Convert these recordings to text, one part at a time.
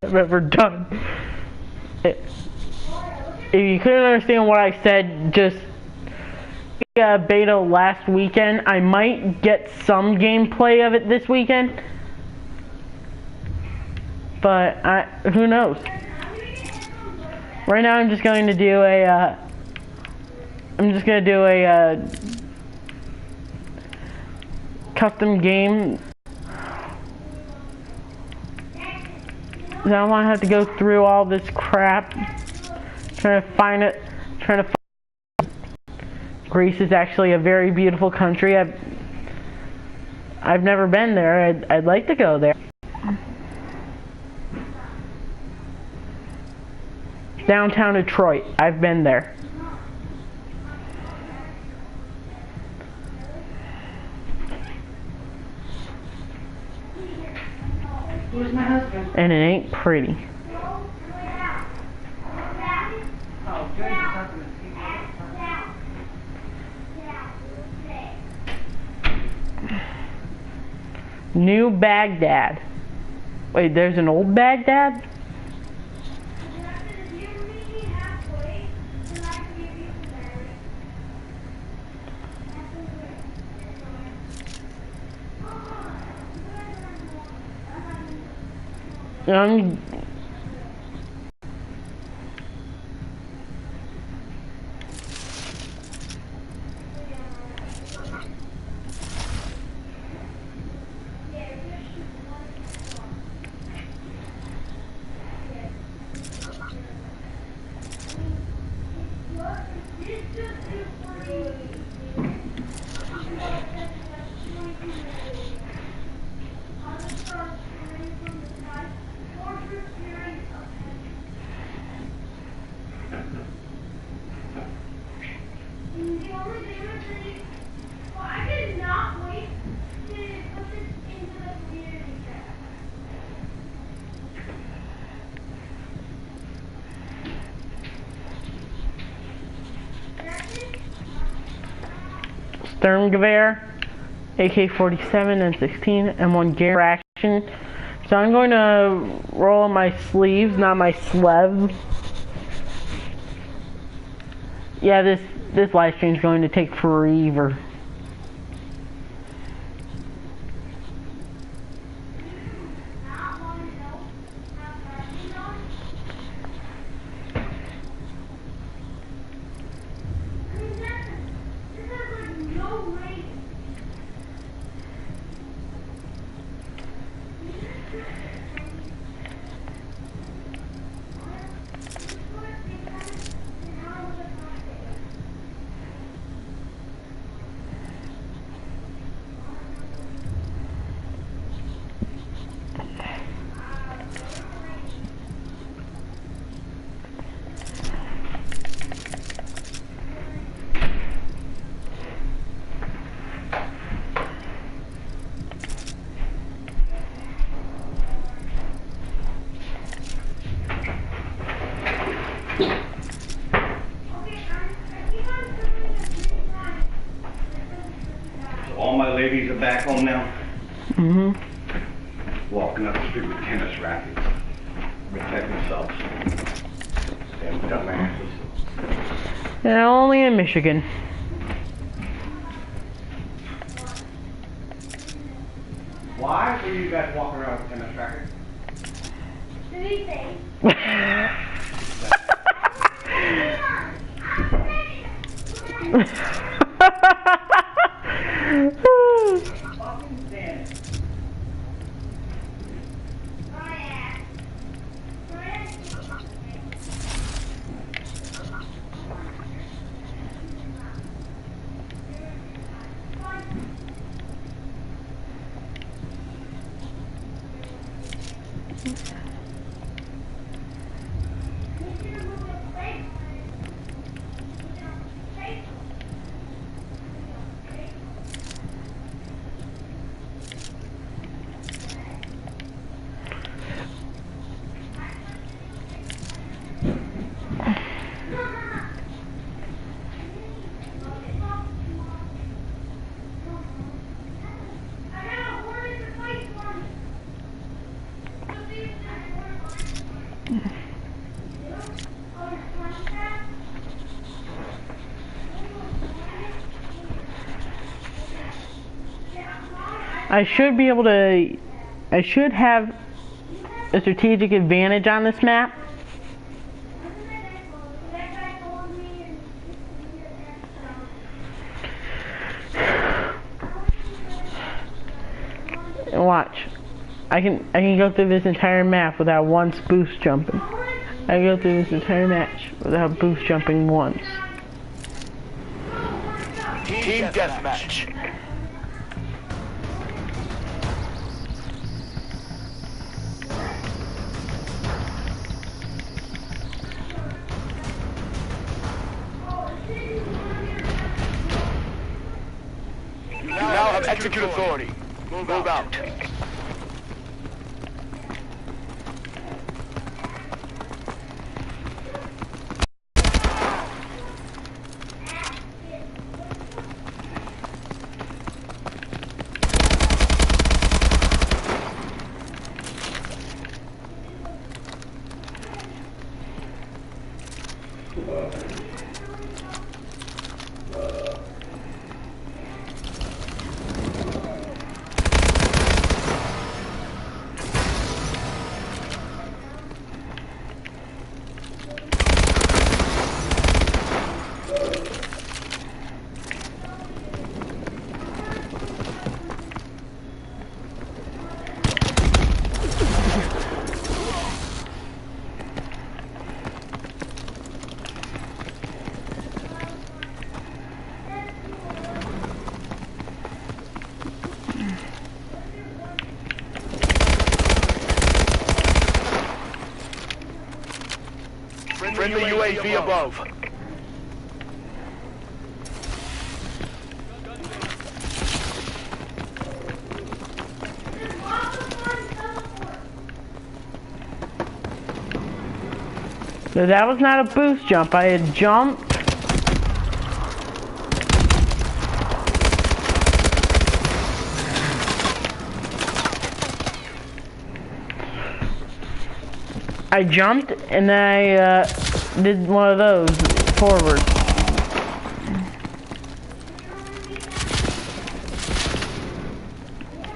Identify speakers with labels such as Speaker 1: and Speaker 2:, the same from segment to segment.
Speaker 1: I've ever done. If you couldn't understand what I said, just beta last weekend. I might get some gameplay of it this weekend, but who knows? Right now, I'm just going to do a. Custom game. I don't want to have to go through all this crap trying to find it. Greece is actually a very beautiful country. I've never been there. I'd like to go there. Downtown Detroit. I've been there.
Speaker 2: Where's my husband?
Speaker 1: And it ain't pretty. New Baghdad. Wait, there's an old Baghdad? Sturmgewehr, AK-47 and 16, and one gear action. So I'm going to roll my sleeves, not my sleeves. Yeah, this live stream is going to take forever.
Speaker 3: All my ladies are back home now. Walking up the street with tennis rackets. Protect themselves. Damn dumbasses.
Speaker 1: And only in Michigan.
Speaker 3: Why do you guys walk around with tennis rackets?
Speaker 2: Anything.
Speaker 1: I should be able to... I should have a strategic advantage on this map. And watch. I can go through this entire map without once boost jumping. I can go through this entire match without boost jumping once.
Speaker 4: Team deathmatch. Now have execute authority. Move out. Friendly UAV above.
Speaker 1: No, that was not a boost jump. I had jumped. I jumped and then I did one of those forward.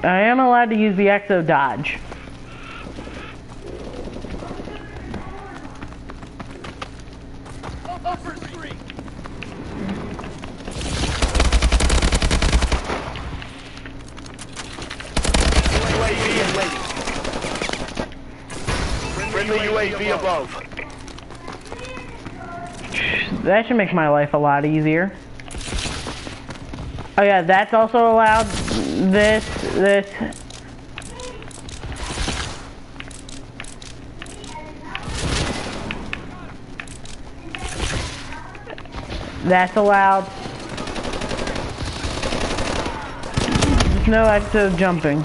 Speaker 1: I am allowed to use the exo dodge.
Speaker 4: Friendly UAV above.
Speaker 1: That should make my life a lot easier. Oh yeah, that's also allowed. This. That's allowed. There's no extra jumping.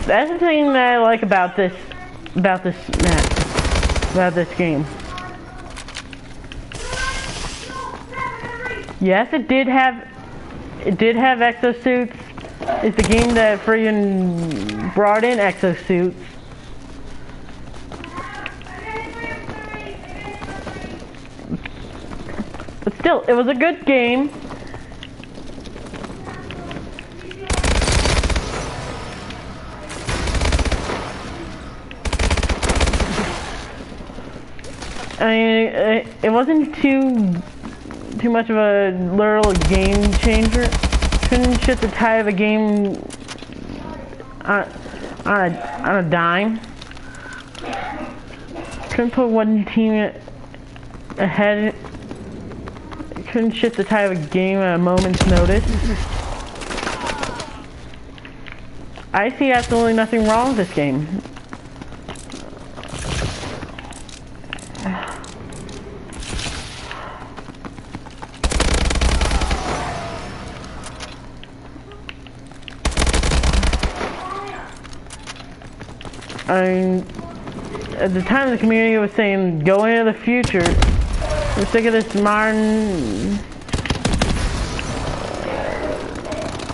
Speaker 1: That's the thing that I like about this map, about this game. Yes, it did have exosuits. It's the game that friggin' brought in exosuits. But still, it was a good game. I mean, it wasn't too much of a literal game changer. Couldn't shift the tide of a game on a dime. Couldn't put one team ahead. Couldn't shift the tide of a game at a moment's notice. I see absolutely nothing wrong with this game. I mean, at the time the community was saying, go into the future. We're sick of this modern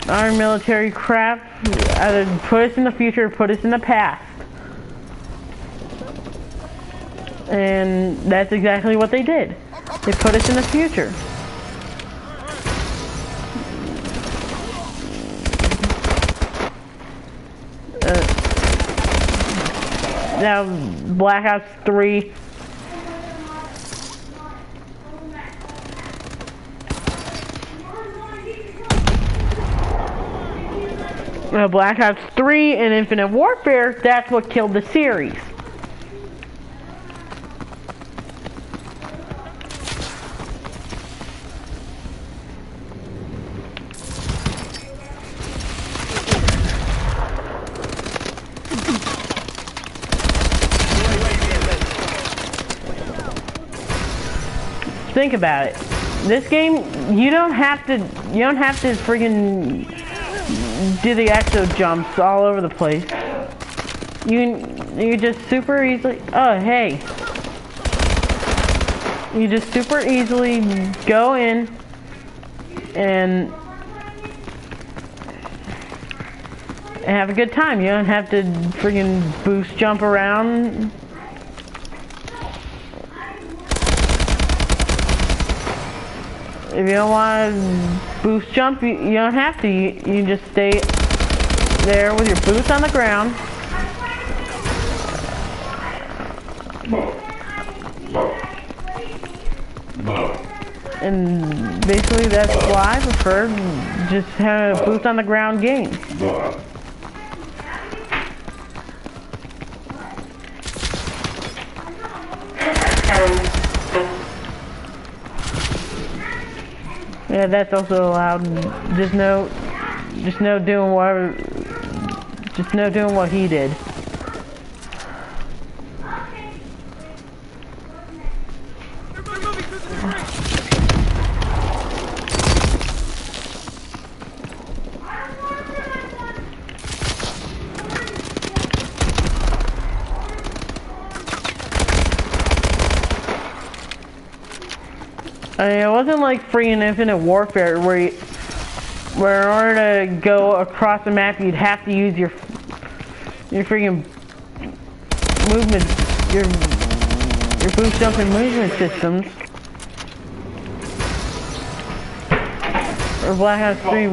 Speaker 1: our military crap. Either put us in the future or put us in the past. And that's exactly what they did. They put us in the future. Now, Black Ops 3. Black Ops 3 and Infinite Warfare, that's what killed the series. Think about it. This game, you don't have to friggin' do the exo jumps all over the place. You just super easily. Oh hey. You just super easily go in and have a good time. You don't have to friggin' boost jump around. If you don't want to boost jump, you don't have to. You just stay there with your boots on the ground. And basically that's why I prefer just having a boots on the ground game. Yeah, that's also allowed. Just no doing what he did. I mean, it wasn't like free and Infinite Warfare where in order to go across the map you'd have to use your freaking movement, your boost jump and movement systems. Or Black Ops 3.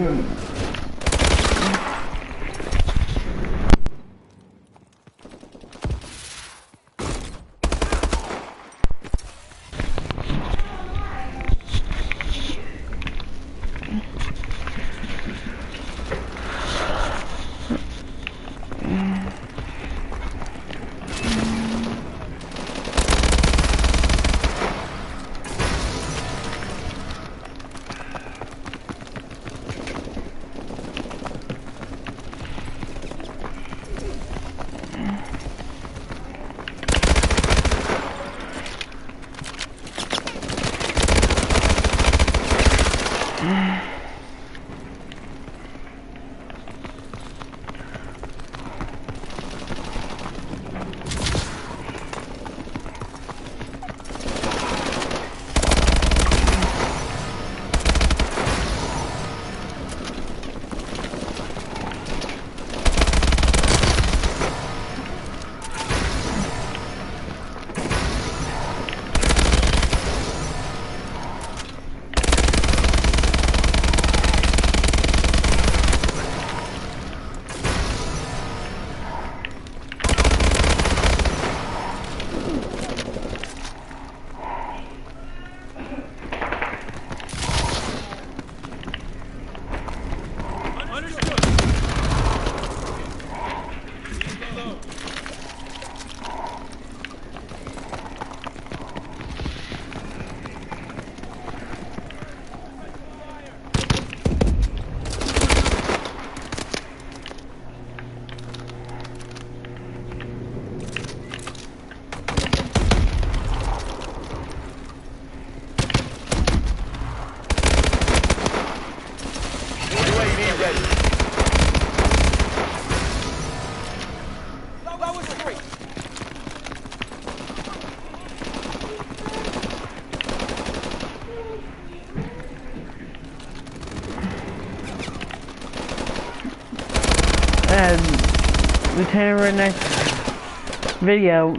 Speaker 1: Lieutenant Redneck's video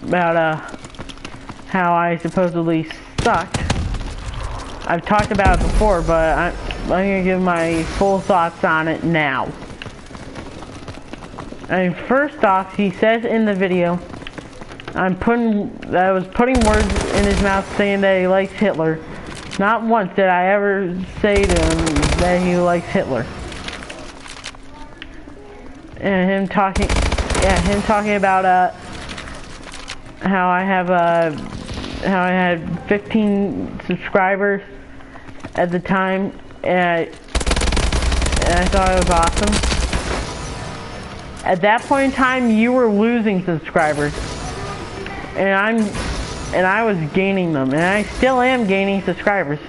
Speaker 1: about how I supposedly sucked. I've talked about it before, but I'm gonna give my full thoughts on it now. I mean, first off, he says in the video, I was putting words in his mouth saying that he likes Hitler. Not once did I ever say to him that he likes Hitler. And him talking about how I had 15 subscribers at the time, and I thought it was awesome. At that point in time, you were losing subscribers, and I was gaining them, and I still am gaining subscribers.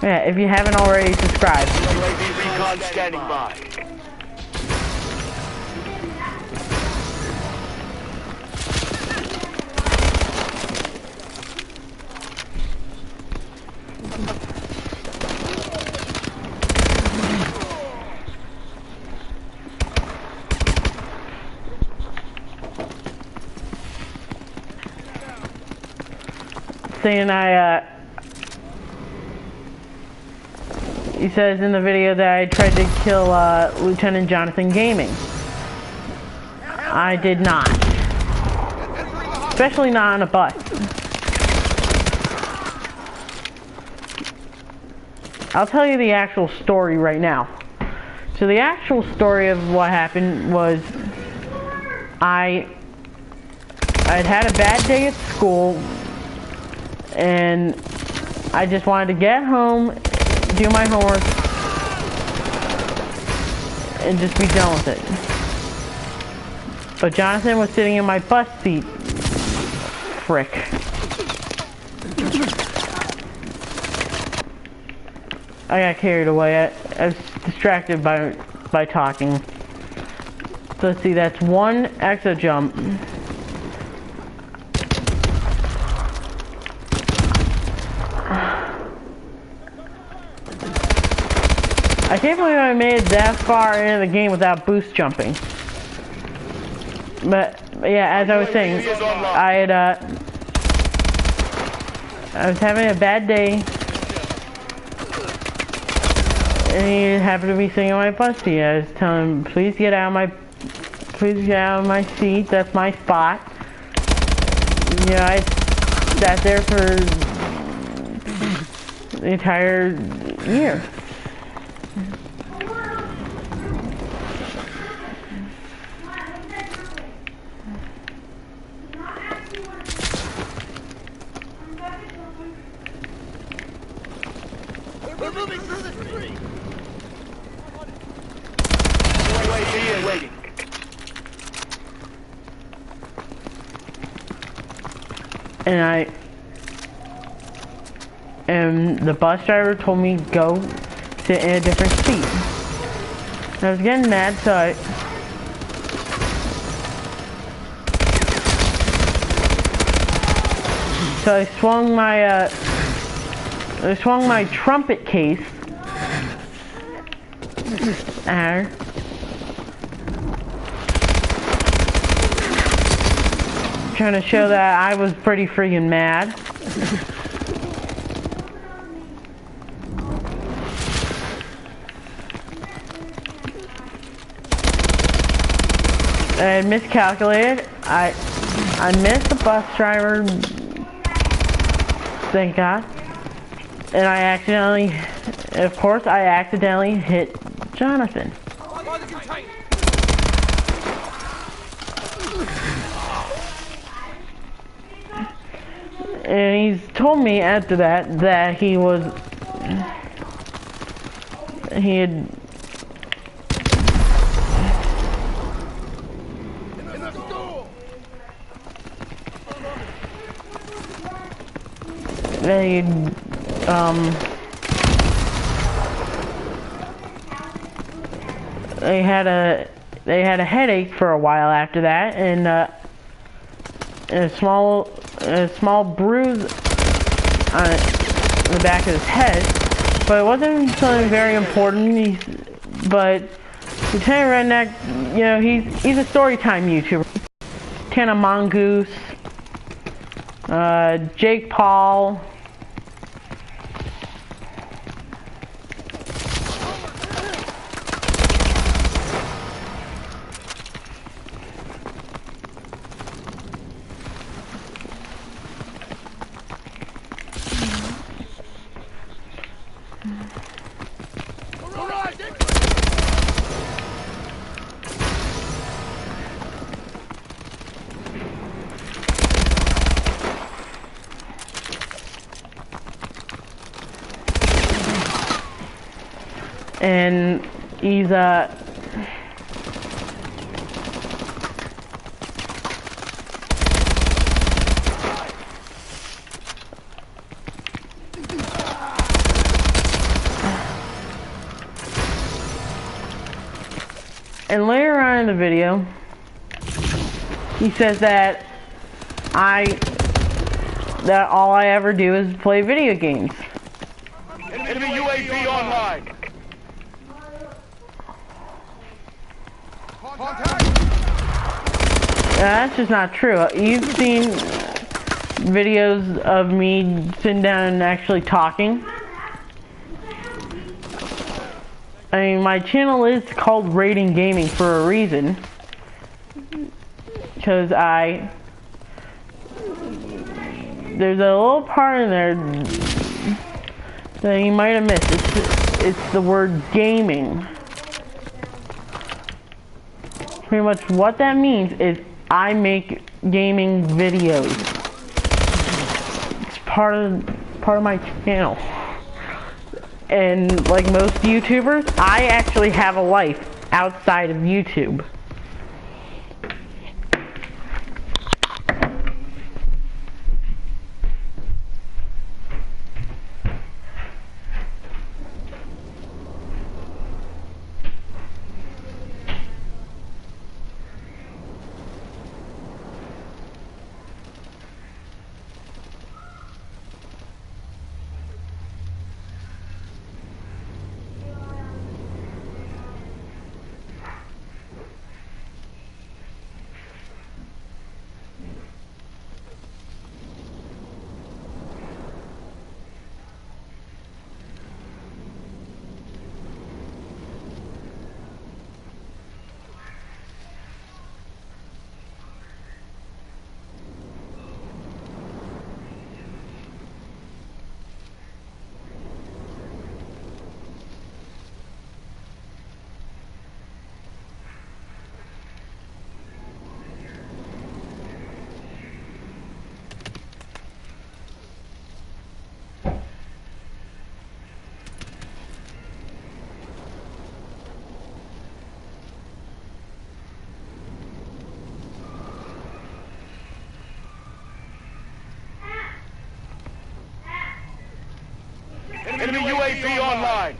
Speaker 1: Yeah, if you haven't already subscribed.
Speaker 4: UAV recon standing by.
Speaker 1: Saying he says in the video that I tried to kill Lieutenant Jonathan Gaming. I did not. Especially not on a bus. I'll tell you the actual story right now. So the actual story of what happened was I'd had a bad day at school, and I just wanted to get home, do my homework, and just be done with it. But Jonathan was sitting in my bus seat. Frick. I got carried away. I was distracted by talking. So let's see, that's one exo jump. I can't believe I made it that far into the game without boost jumping. But yeah, as I was saying, I was having a bad day, and he happened to be sitting on my bus seat. I was telling him, please get out of my seat. That's my spot. You know, I sat there for the entire year.
Speaker 4: We're moving through the street. UAV is waiting.
Speaker 1: And the bus driver told me go sit in a different seat. I was getting mad, so I swung my trumpet case at her. Trying to show that I was pretty freaking mad. I miscalculated. I missed the bus driver. Thank God. And I accidentally hit Jonathan. And he's told me after that he they had a headache for a while after that, and a small bruise on the back of his head, but it wasn't something very important. But Lieutenant Redneck, you know, he's a storytime YouTuber. Tana Mongoose, Jake Paul. And he's and later on in the video, he says that all I ever do is play video games.
Speaker 4: Enemy UAV online.
Speaker 1: That's just not true. You've seen videos of me sitting down and actually talking. I mean, my channel is called Rating Gaming for a reason. Because there's a little part in there that you might have missed. It's the word gaming. Pretty much what that means is I make gaming videos. It's part of my channel. And like most YouTubers, I actually have a life outside of YouTube.
Speaker 4: Enemy UAV online.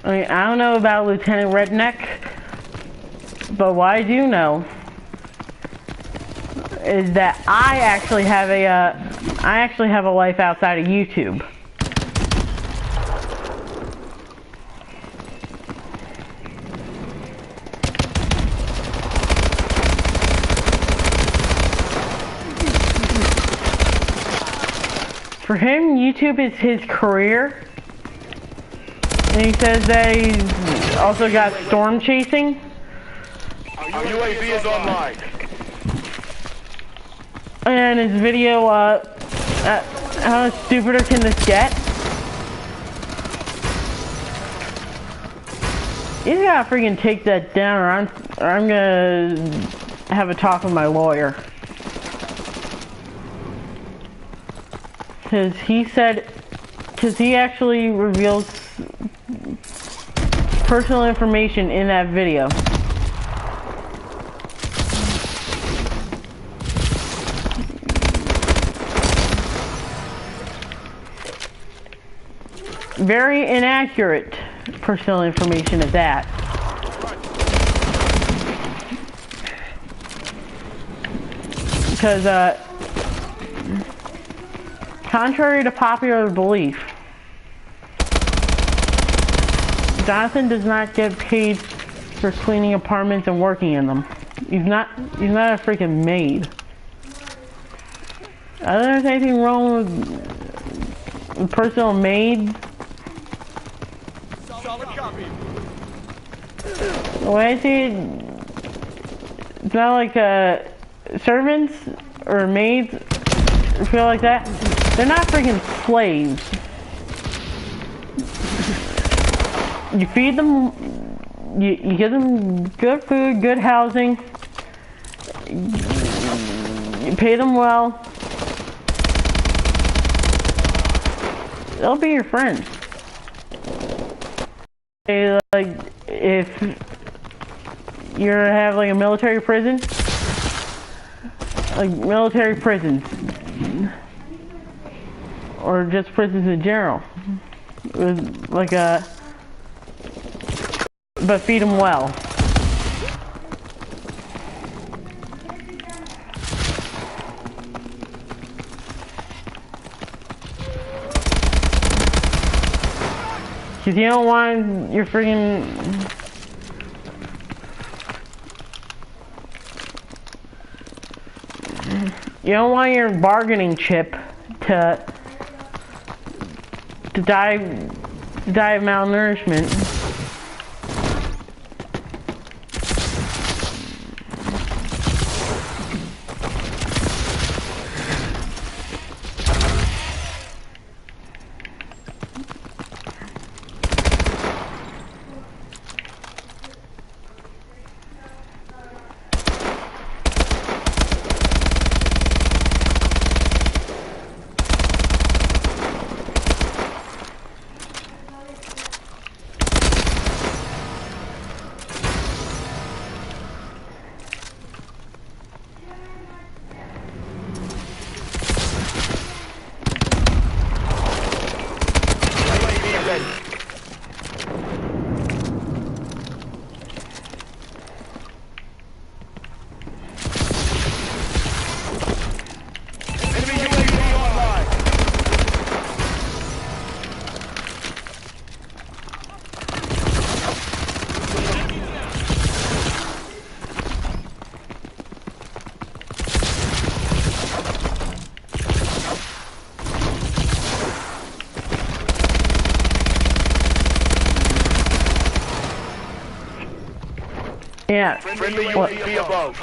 Speaker 1: I mean, I don't know about Lieutenant Redneck, but what I do know is that I actually have a life outside of YouTube. For him, YouTube is his career. And he says that he's also got storm chasing.
Speaker 4: Our UAV is online.
Speaker 1: And his video, how much stupider can this get? He's gotta freaking take that down, or I'm gonna have a talk with my lawyer. Cause he actually reveals personal information in that video. Very inaccurate personal information at that. Because, contrary to popular belief, Jonathan does not get paid for cleaning apartments and working in them. He's not a freaking maid. I don't think there's anything wrong with personal maids. The way I see it, it's not like servants or maids or feel like that. They're not freaking slaves. You feed them, you give them good food, good housing. You pay them well. They'll be your friends. Like, if you have like a military prison, like military prisons, or just prisons in general, with like but feed them well. Cause you don't want your freaking bargaining chip to die of malnourishment. Yeah.
Speaker 4: Friendly UAV above.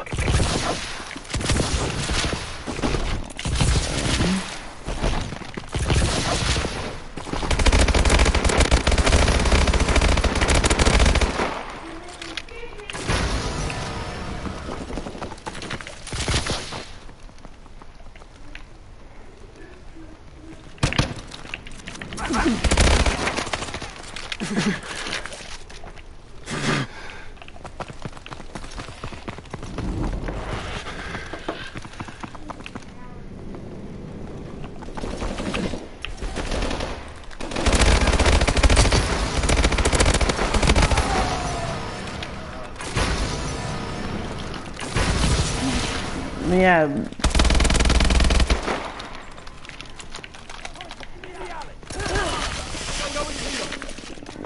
Speaker 1: Yeah.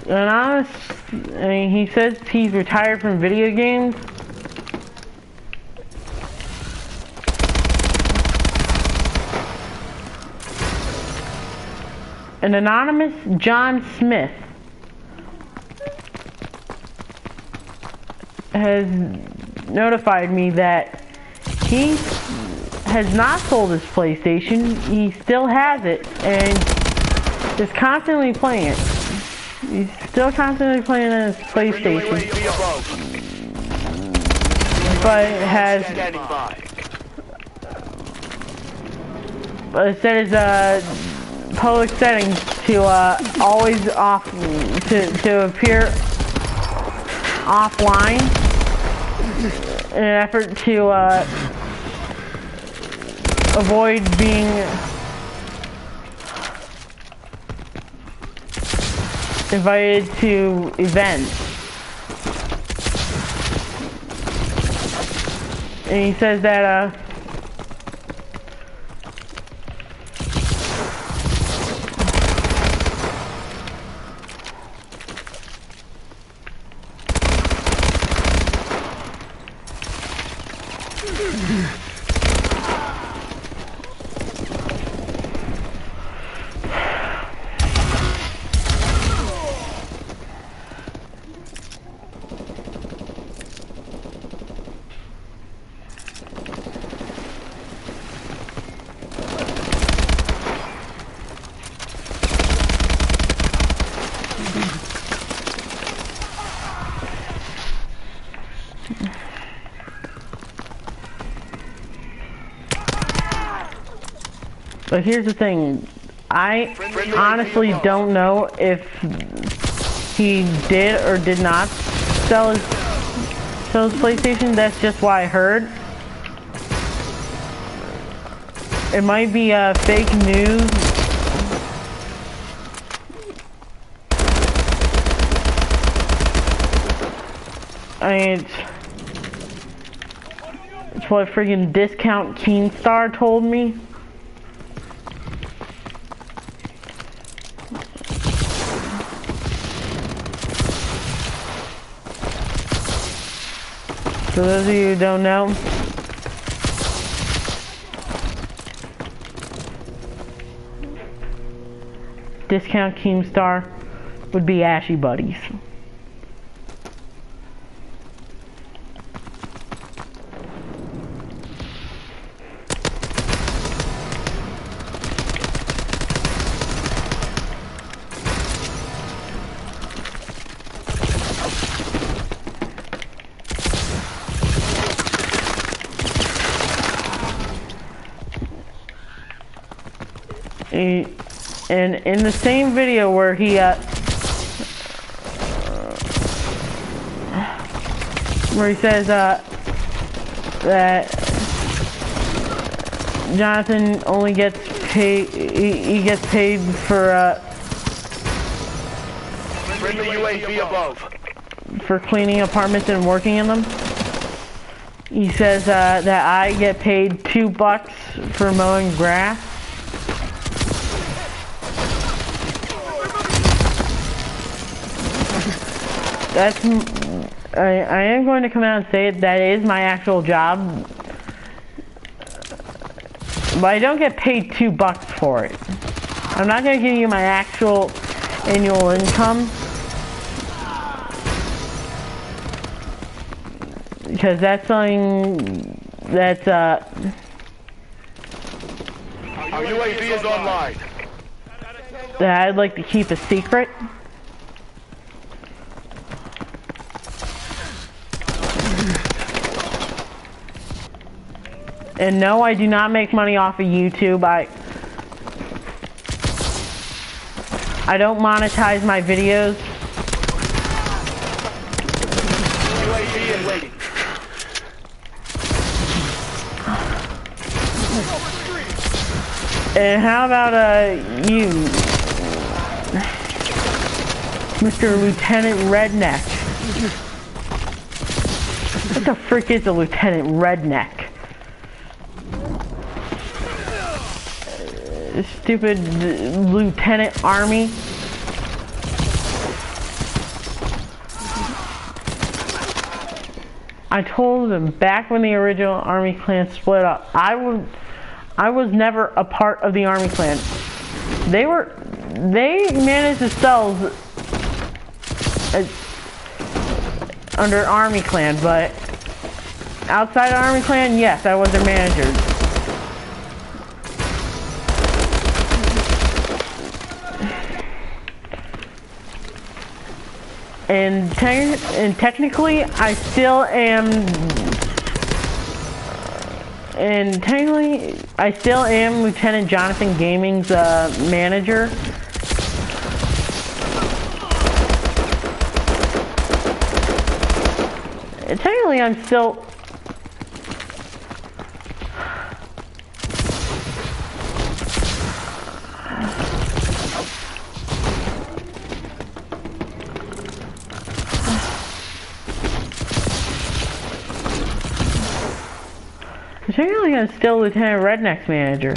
Speaker 1: And honest, I mean, he says he's retired from video games. An anonymous John Smith has notified me that he has not sold his PlayStation. He still has it and is constantly playing it. He's still constantly playing on his PlayStation, but it said his public settings to always off to appear offline in an effort to avoid being invited to events. And he says that but here's the thing, I honestly don't know if he did or did not sell his PlayStation. That's just what I heard. It might be fake news. I mean, it's what freaking Discount Keenstar told me. For those of you who don't know, Discount Keemstar would be Ashy Buddies. And in the same video where he says that Jonathan only gets paid, he gets paid for cleaning apartments and working in them. He says that I get paid $2 for mowing grass. That's, I am going to come out and say it, that is my actual job, but I don't get paid $2 for it. I'm not going to give you my actual annual income, because that's something that's,
Speaker 4: Our UAV is online.
Speaker 1: that I'd like to keep a secret. And no, I do not make money off of YouTube. I don't monetize my videos.
Speaker 4: UAV is waiting.
Speaker 1: And how about you, Mr. Lieutenant Redneck? What the frick is a Lieutenant Redneck? Stupid Lieutenant Army. I told them back when the original Army clan split up, I was never a part of the Army clan. They were they manage the cells under Army Clan, but outside of Army Clan, yes, I was their manager. And technically, I still am. And technically, I still am Lieutenant Jonathan Gaming's manager. And technically, I'm still. Technically, I'm still Lieutenant Redneck's manager.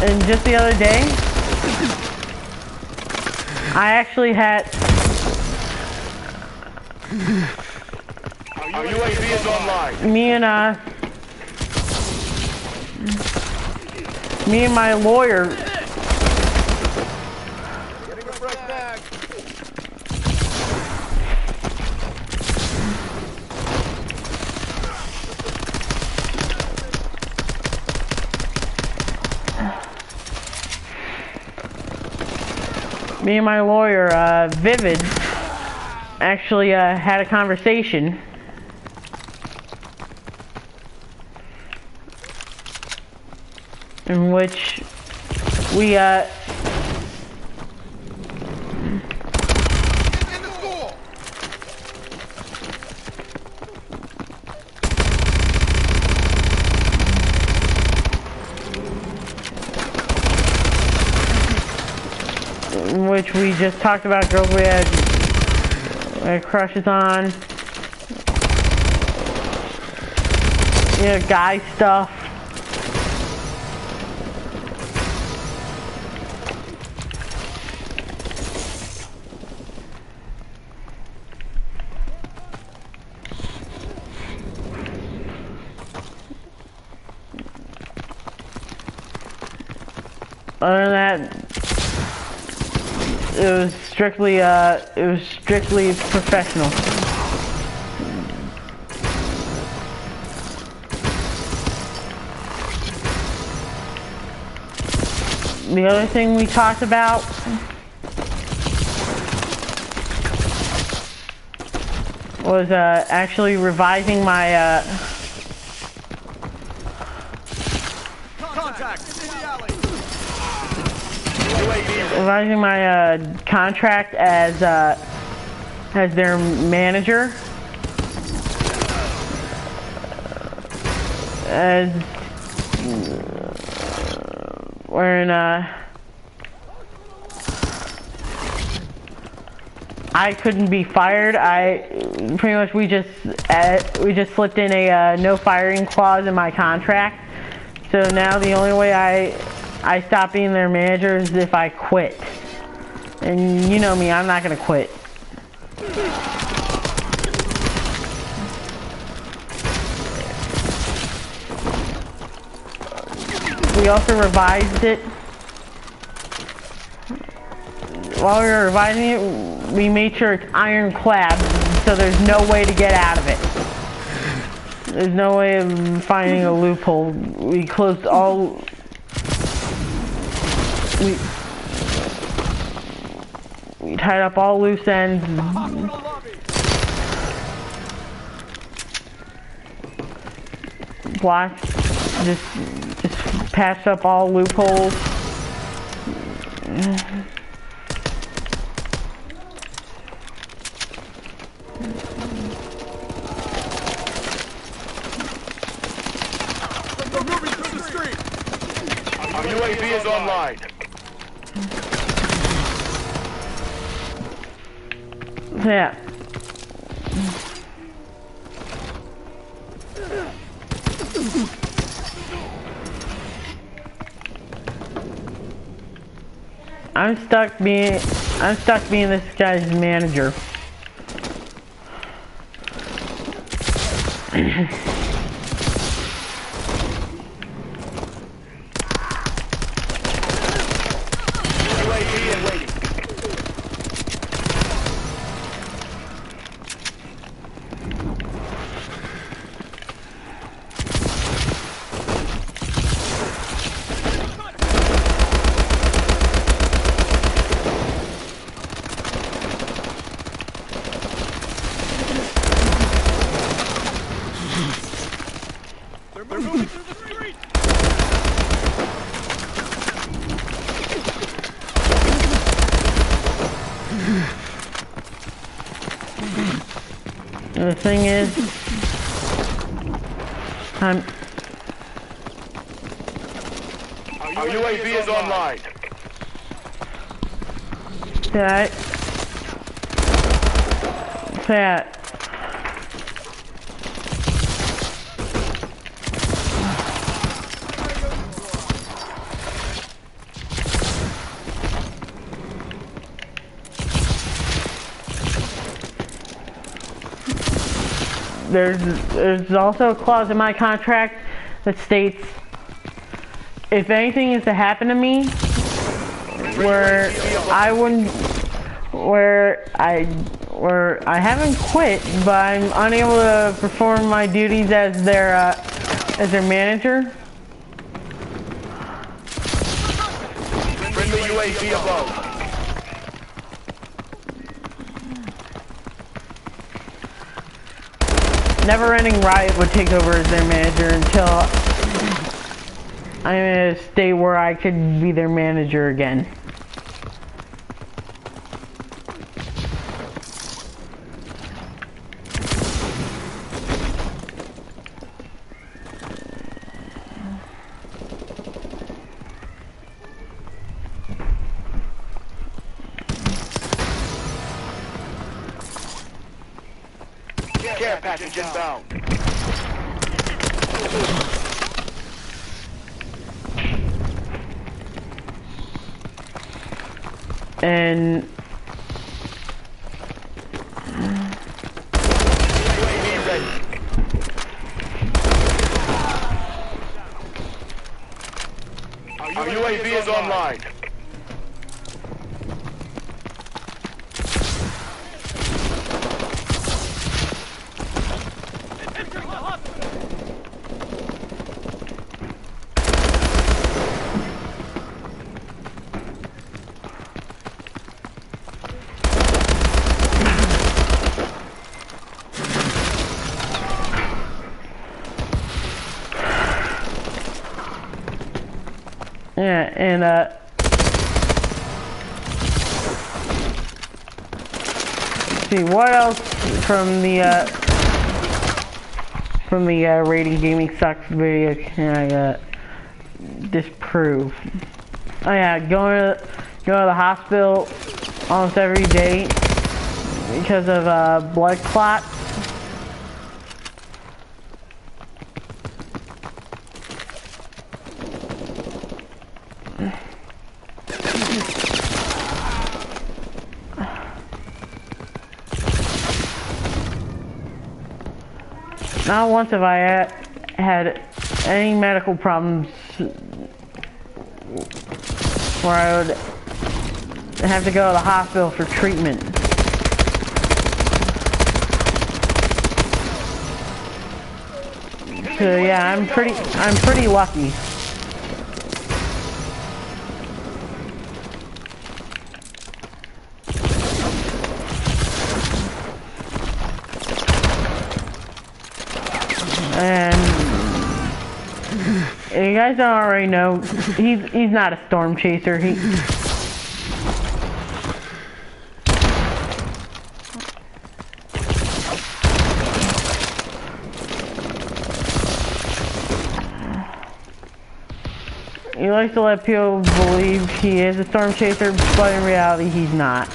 Speaker 1: And just the other day, I actually had...
Speaker 4: Our UAV is online.
Speaker 1: Me and my lawyer.
Speaker 4: Getting a fresh bag.
Speaker 1: Me and my lawyer, Vivid, actually had a conversation. In which we
Speaker 4: In the school.
Speaker 1: in which we just talked about girls we had crushes on, you know, guy stuff. Other than that, it was strictly professional. The other thing we talked about was actually revising my
Speaker 4: Contact in the alley.
Speaker 1: revising my contract as their manager, as wherein I couldn't be fired. We just slipped in a no firing clause in my contract. So now the only way I stop being their manager is if I quit. And you know me, I'm not gonna quit. We also revised it. While we were revising it, we made sure it's ironclad, so there's no way to get out of it. There's no way of finding a loophole. We closed all... We tied up all loose ends. Blocked. Just patched up all loopholes.
Speaker 4: We're moving through the street. Our UAV is online.
Speaker 1: Yeah. I'm stuck being this guy's manager. The thing is,
Speaker 4: Our UAV is online.
Speaker 1: that there's also a clause in my contract that states if anything is to happen to me where I haven't quit but I'm unable to perform my duties as their manager.
Speaker 4: Friendly UAV above.
Speaker 1: Never-ending Riot would take over as their manager until I'm in a state where I could be their manager again.
Speaker 4: Care package inbound.
Speaker 1: And
Speaker 4: UAV ready. Our UAV is online.
Speaker 1: yeah, and see what else from the Rating Gaming Sucks video can I disprove? Oh yeah, going to the hospital almost every day because of blood clots. Not once have I had any medical problems where I would have to go to the hospital for treatment. So yeah, I'm pretty lucky. And you guys don't already know, he's not a storm chaser. He likes to let people believe he is a storm chaser, but in reality he's not.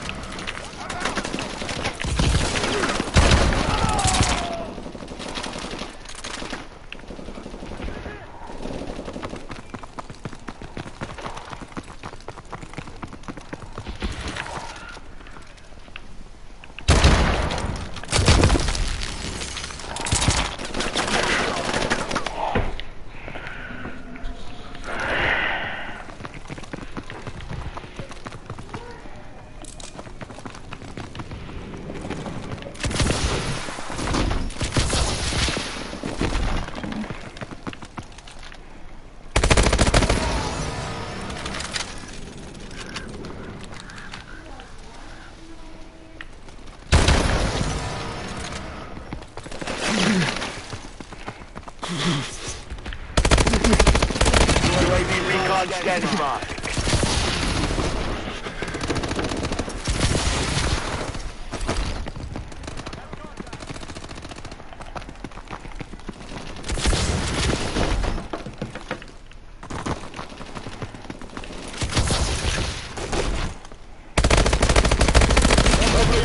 Speaker 4: UAV recon standing by.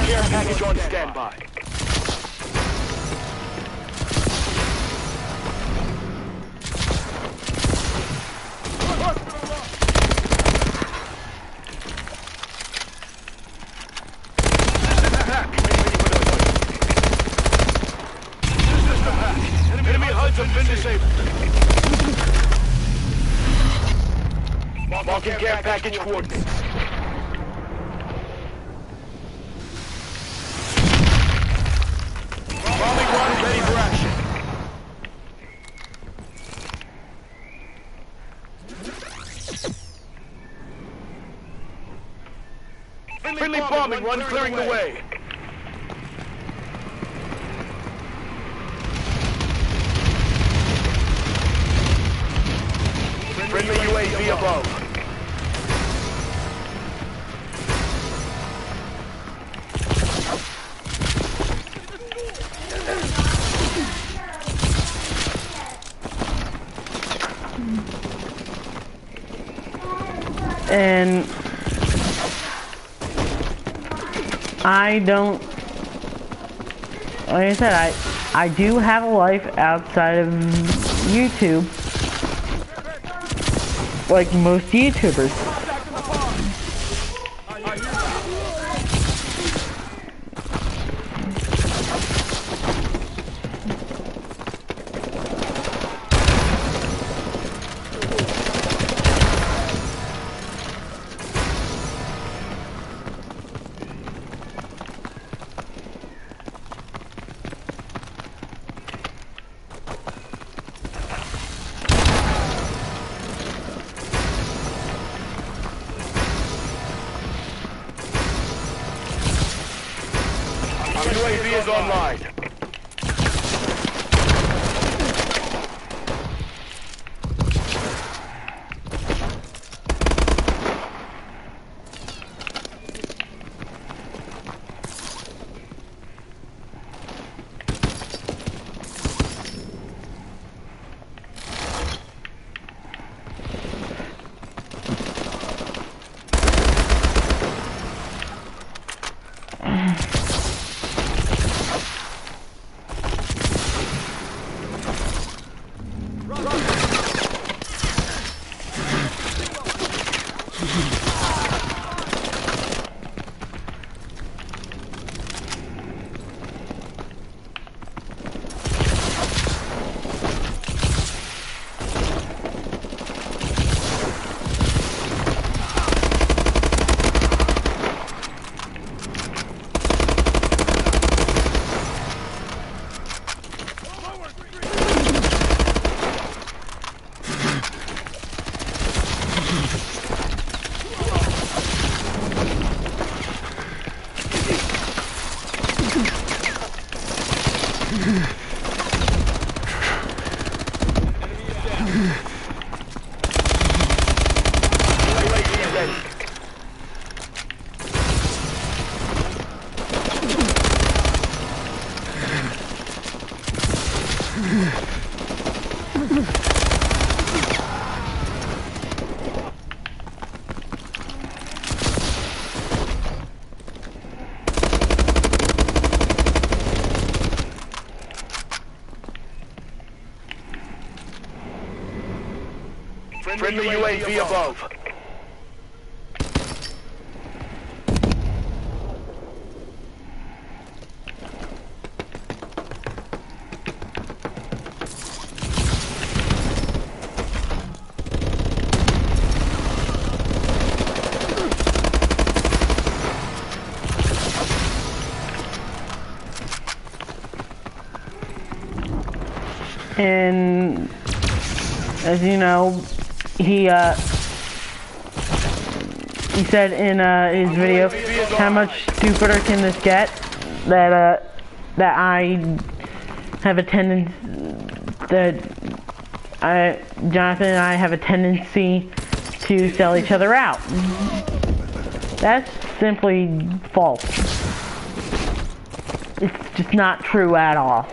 Speaker 4: Care package on standby. Enemy HUDs have been disabled. Marking care package coordinates. Bombing run ready for action. Friendly bombing run clearing the way. Friendly UAV above.
Speaker 1: And I don't, like I said, I do have a life outside of YouTube, like most YouTubers.
Speaker 4: UAV is online. Friendly UAV above.
Speaker 1: And as you know, he said in his video, how much stupider can this get? That I have a tendency that Jonathan and I have a tendency to sell each other out. That's simply false. It's just not true at all.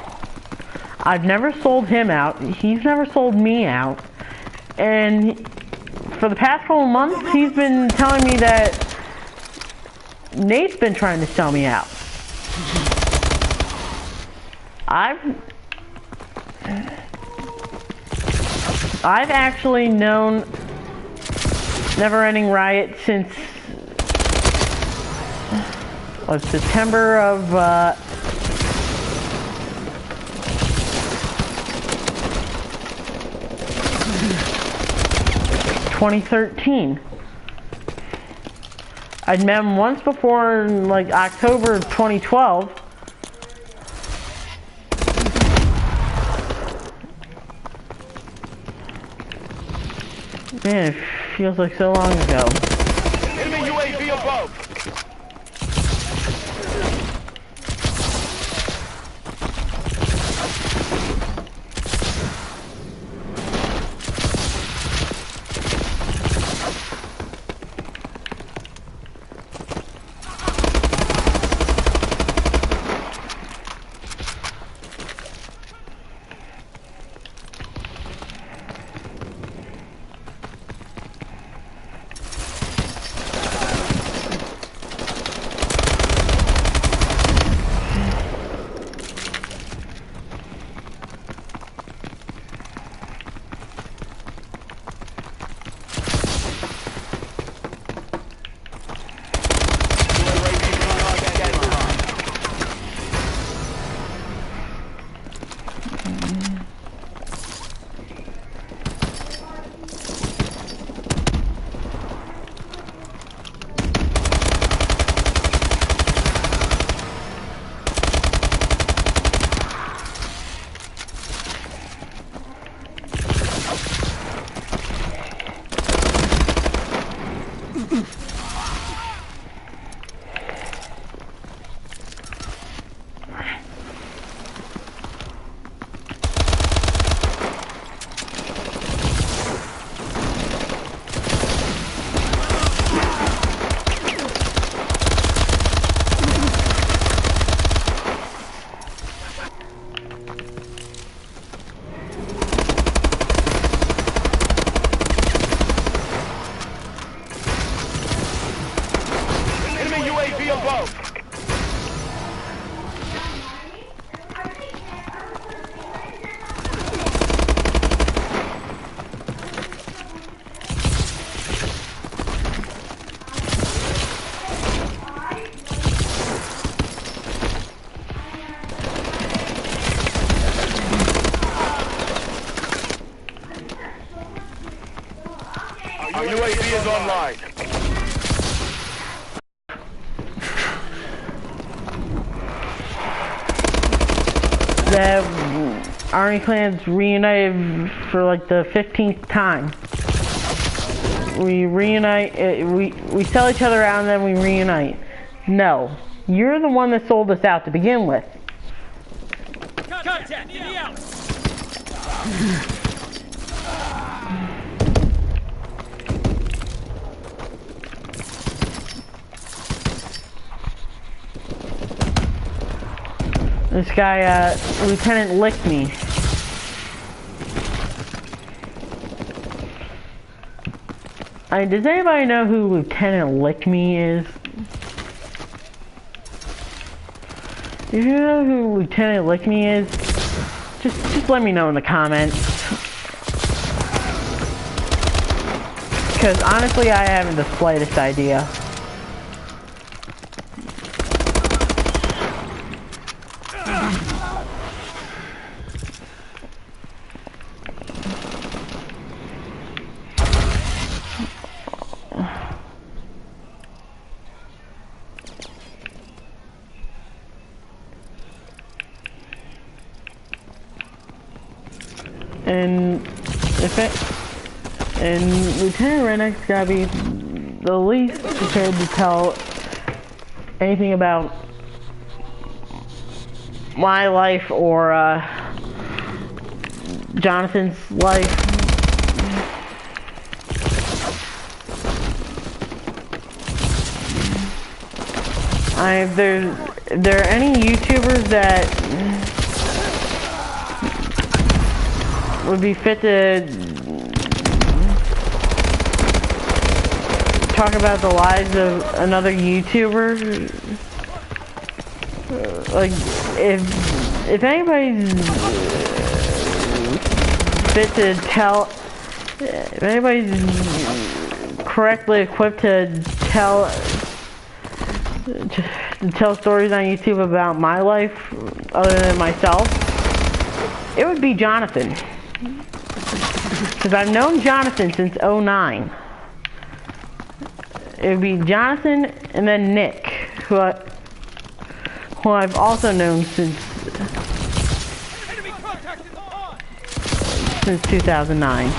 Speaker 1: I've never sold him out. He's never sold me out. And for the past couple of months, he's been telling me that Nate's been trying to sell me out. I've actually known Never Ending Riot since September of 2013. I'd met him once before in like October of 2012. Man, it feels like so long ago.
Speaker 4: Enemy UAV above. Our UAV is online.
Speaker 1: The Army Clans reunited for like the 15th time. We reunite, we sell each other out and then we reunite. No, you're the one that sold us out to begin with.
Speaker 5: Contact, me out.
Speaker 1: This guy, Lieutenant licked me. Does anybody know who Lieutenant Lick Me is? If you know who Lieutenant Lick Me is, just let me know in the comments. Because honestly, I haven't the slightest idea. And Lieutenant Rennick's gotta be the least prepared to tell anything about my life or Jonathan's life. If there are any YouTubers that would be fit to talk about the lives of another YouTuber, like if anybody's fit to tell, if anybody's correctly equipped to tell stories on YouTube about my life other than myself, it would be Jonathan. Because I've known Jonathan since '09. It would be Jonathan and then Nick, who I've also known since 2009.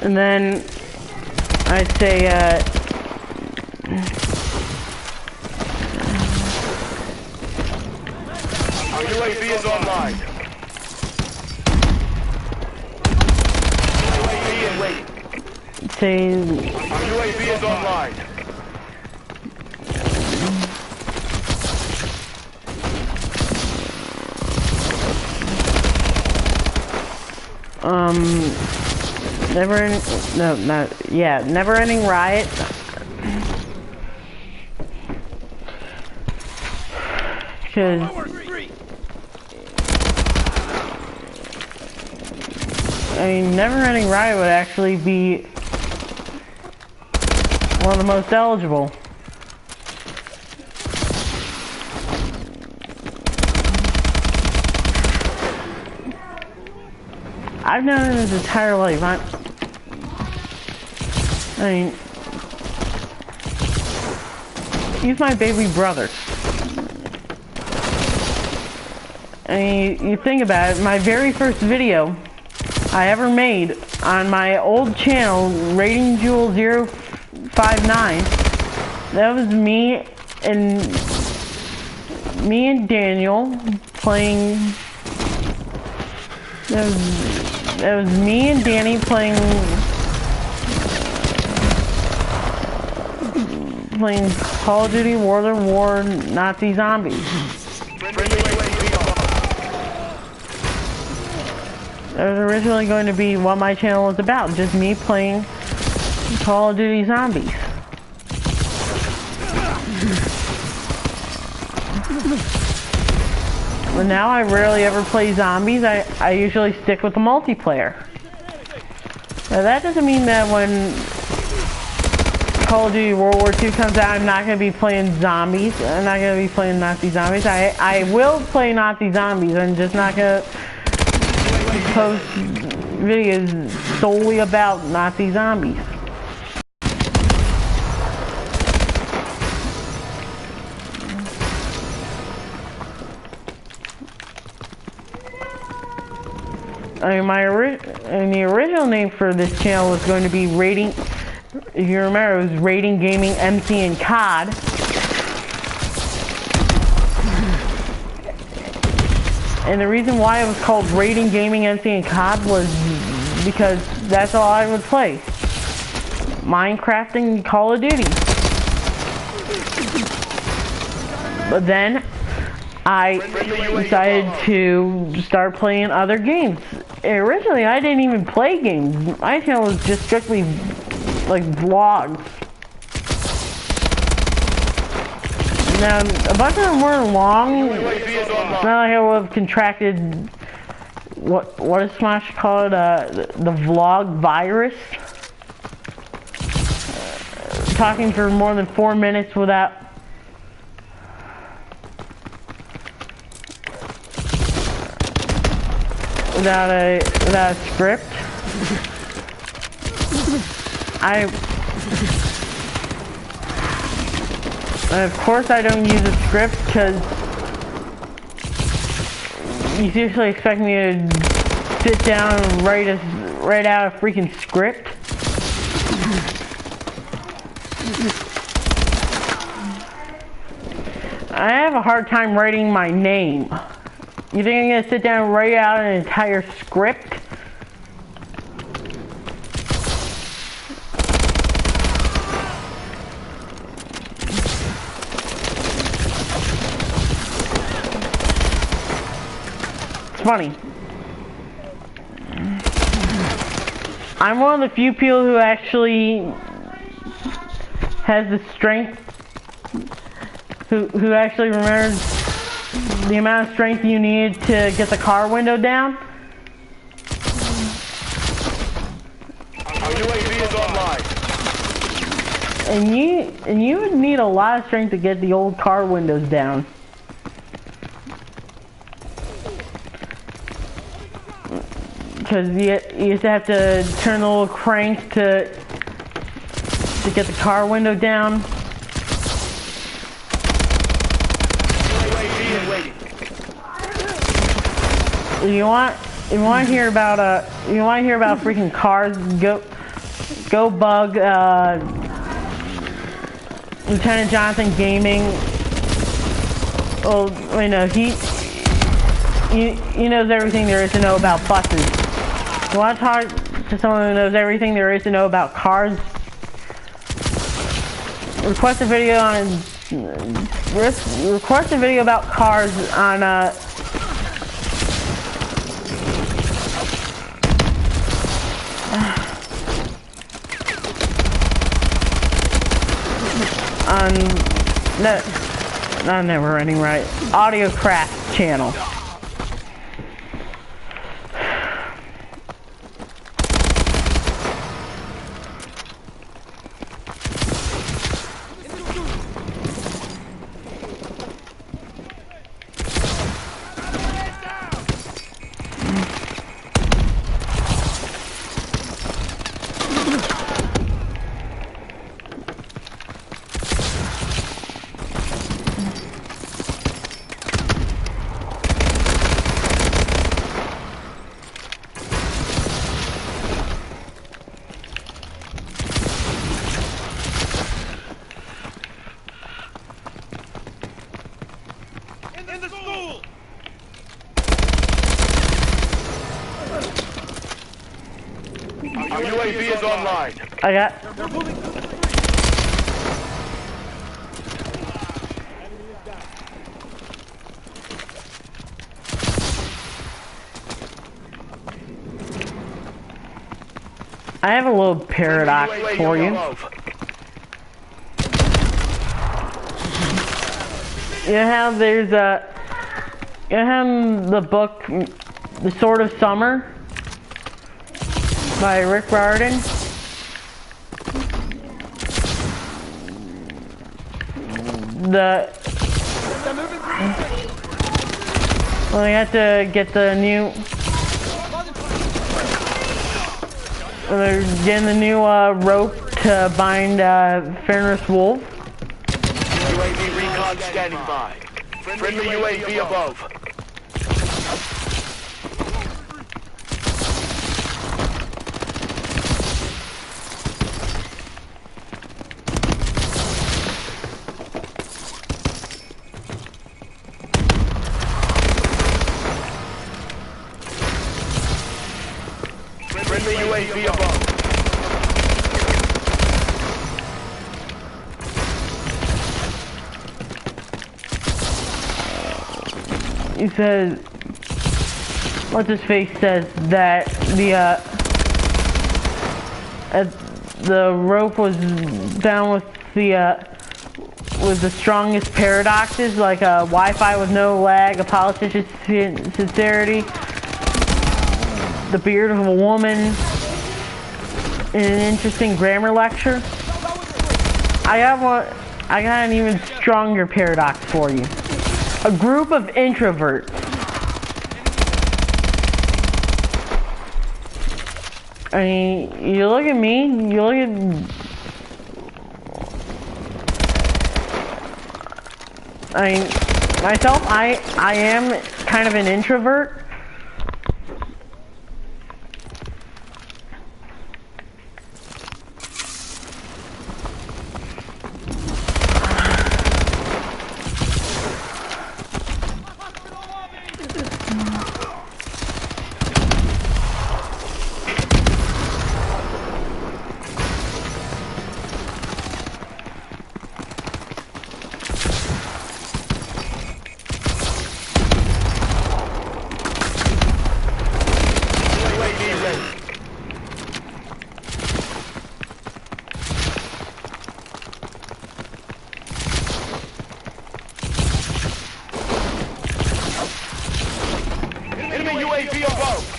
Speaker 1: And then I'd say
Speaker 4: Our UAV is online. UAV in waiting.
Speaker 1: say
Speaker 4: Our UAV is online.
Speaker 1: Never Ending Riot. Because Never Ending Riot would actually be one of the most eligible. I've known him his entire life. He's my baby brother. You think about it, my very first video I ever made on my old channel, Rating Jewel 059, that was me and Daniel playing. That was me and Danny playing Call of Duty World at War Nazi Zombies. That was originally going to be what my channel was about, just me playing Call of Duty Zombies. But now I rarely ever play zombies. I usually stick with the multiplayer. Now that doesn't mean that when Call of Duty World War II comes out, I'm not going to be playing zombies. I'm not going to be playing Nazi zombies. I will play Nazi zombies. I'm just not going to post videos solely about Nazi zombies. The original name for this channel was going to be Rating. If you remember, it was Rating Gaming MC and COD. And the reason why it was called Rating Gaming MC and COD was because that's all I would play: Minecraft and Call of Duty. But then I decided to start playing other games. Originally, I didn't even play games. My channel was just strictly like vlogs. Now, a bunch of them weren't long. It's not like I would have contracted what does Smash call it? The vlog virus. talking for more than 4 minutes without a script. Of course I don't use a script because you seriously expect me to sit down and write out a freaking script? I have a hard time writing my name. You think I'm gonna sit down and write out an entire script? It's funny. I'm one of the few people who actually has the strength, who actually remembers the amount of strength you need to get the car window down.
Speaker 4: Our UAV is online.
Speaker 1: And you would need a lot of strength to get the old car windows down. Because you used to have to turn the little crank to get the car window down. If you want to hear about freaking cars, go bug Lieutenant Jonathan Gaming. Well, you know, he knows everything there is to know about buses. If you want to talk to someone who knows everything there is to know about cars, request a video about cars on never running right. AudioCraft channel.
Speaker 4: Our UAV is online.
Speaker 1: I got. I have a little paradox for you. You have the book The Sword of Summer by Rick Riordan. Well, I have to get the new. They're getting the new rope to bind Fenris Wolf.
Speaker 4: UAV recon standing by. Friendly UAV above. Friendly UAV above.
Speaker 1: He says, what's his face says that the rope was down with the strongest paradoxes, like Wi-Fi with no lag, a politician's sincerity, the beard of a woman, and an interesting grammar lecture. I got one. I got an even stronger paradox for you. A group of introverts. I mean, you look at me. You look at I mean, myself. I am kind of an introvert.
Speaker 4: Enemy UAV above.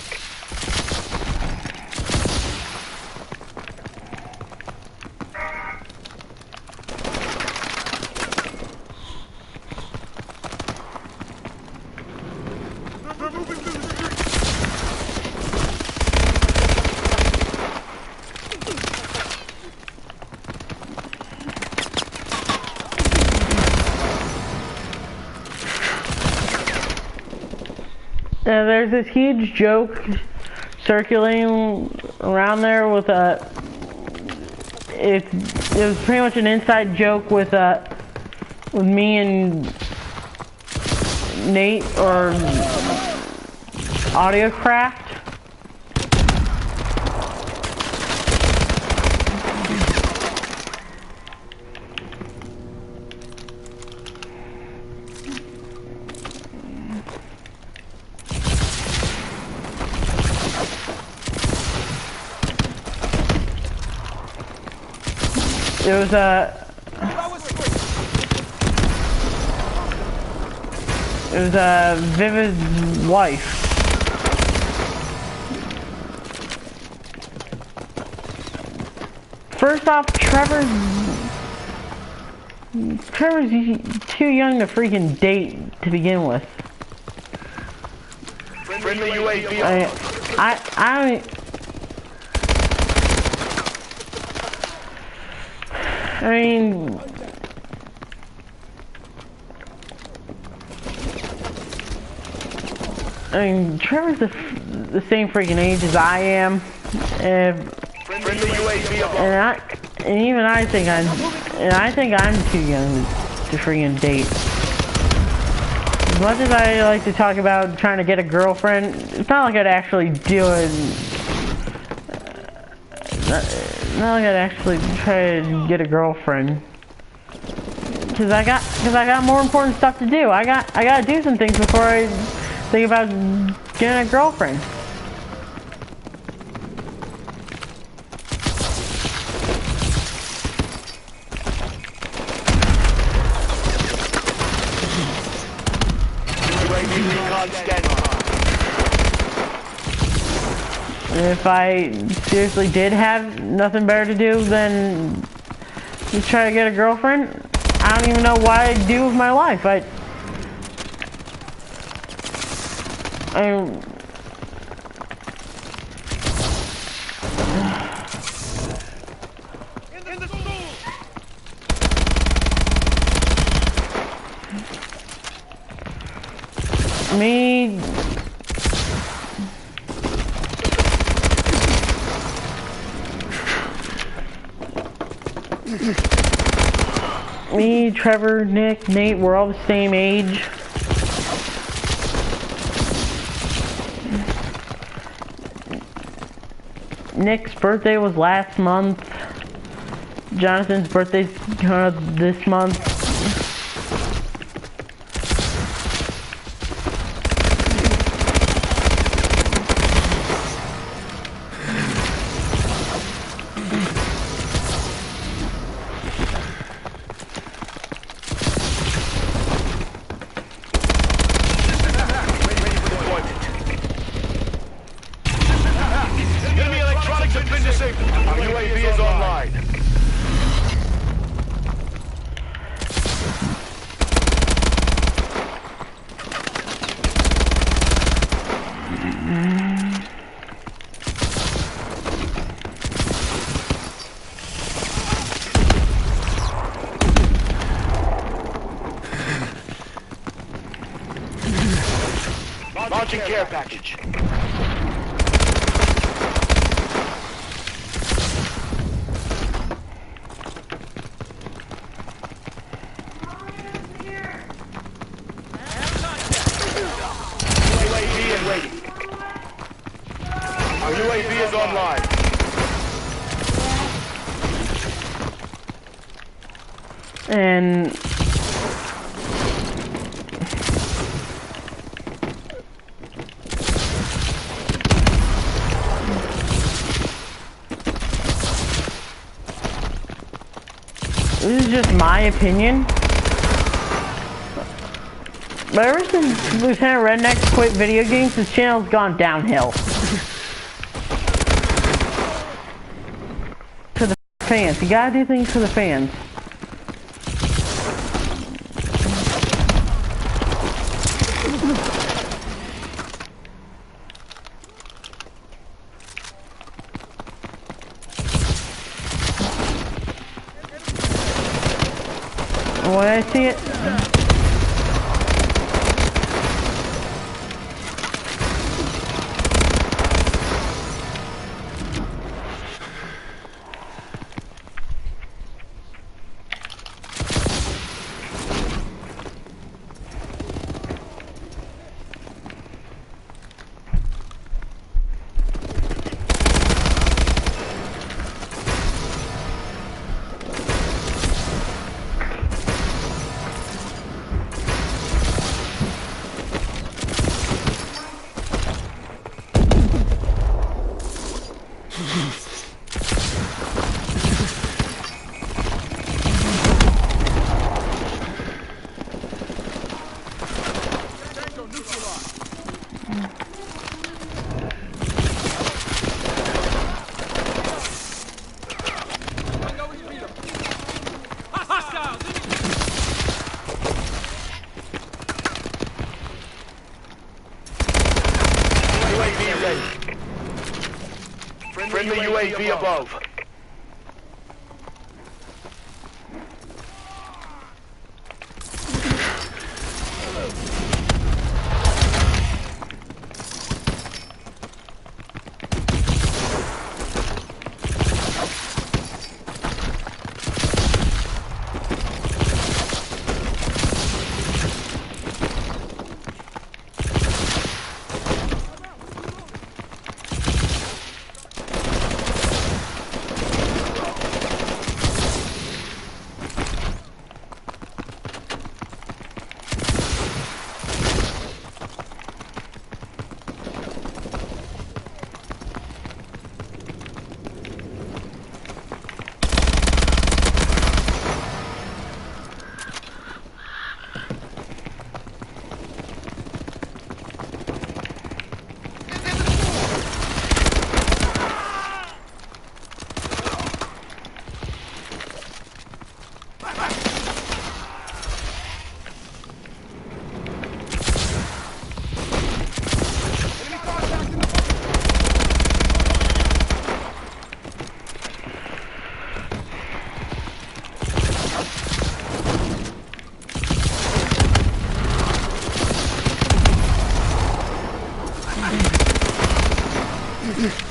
Speaker 1: There's this huge joke circulating around there with it was pretty much an inside joke with me and Nate or Audiocraft. It was Vivid's wife. First off, Trevor's too young to freaking date to begin with.
Speaker 4: Friendly UAV.
Speaker 1: I mean, Trevor's the same freaking age as I am, and even I think I'm too young to freaking date. As much as I like to talk about trying to get a girlfriend, it's not like I'd actually do it. Not like I'd actually try to get a girlfriend, because I got more important stuff to do. I gotta do some things before I think about getting a girlfriend. If I seriously did have nothing better to do than just try to get a girlfriend, I don't even know what I'd do with my life. Me, Trevor, Nick, Nate, we're all the same age. Nick's birthday was last month. Jonathan's birthday's kind of this month.
Speaker 4: care package. UAV is waiting. Our UAV is online.
Speaker 1: And this is just my opinion, but ever since Lieutenant Redneck quit video games, his channel's gone downhill. To the fans, you gotta do things for the fans. When I see it,
Speaker 4: Friendly UAV above.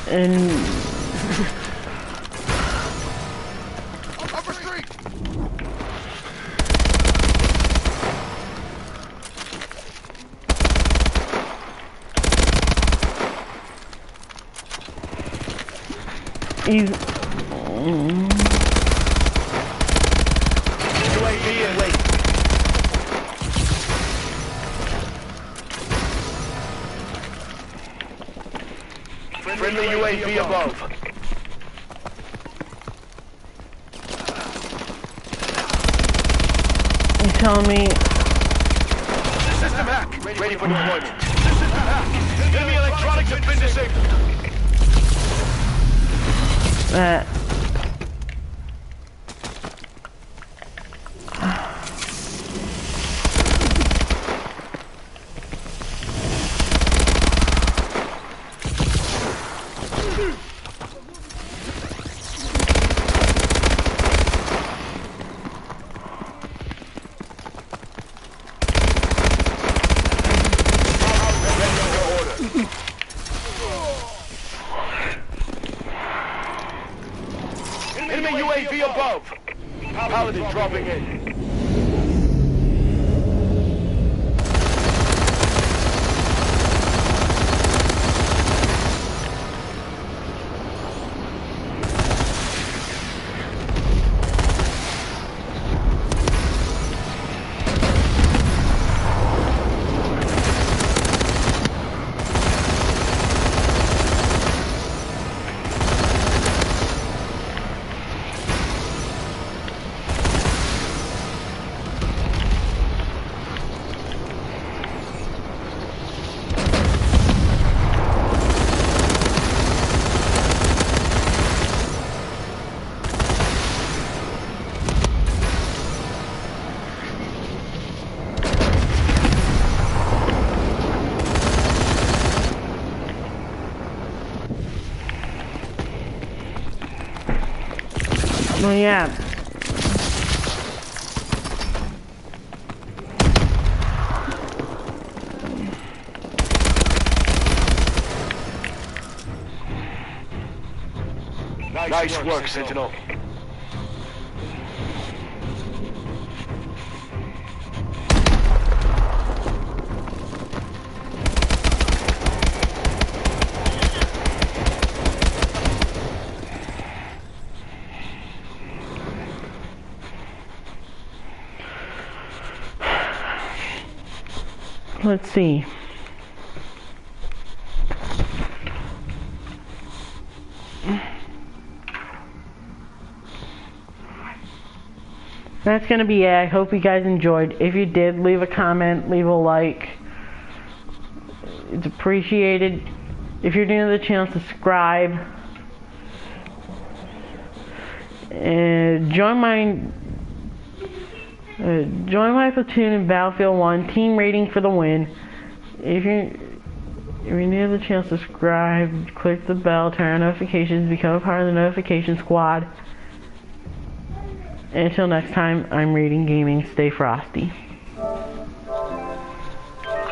Speaker 1: and
Speaker 4: Upper street.
Speaker 1: he's
Speaker 4: UAV in wait. Friendly UAV above.
Speaker 1: you telling me
Speaker 4: System hack. Ready for deployment. System hack. Enemy electronics have been disabled.
Speaker 1: that
Speaker 4: Ready for order. Enemy UAV above. Paladin dropping in.
Speaker 1: Oh yeah.
Speaker 4: Nice work, Sentinel.
Speaker 1: Let's see. That's gonna be it. I hope you guys enjoyed. If you did, leave a comment, leave a like. It's appreciated. If you're new to the channel, subscribe. And join my platoon in Battlefield 1. Team rating for the win. If you're new to the channel, subscribe, click the bell, turn on notifications, become a part of the notification squad. And until next time, I'm Rating Gaming. Stay frosty.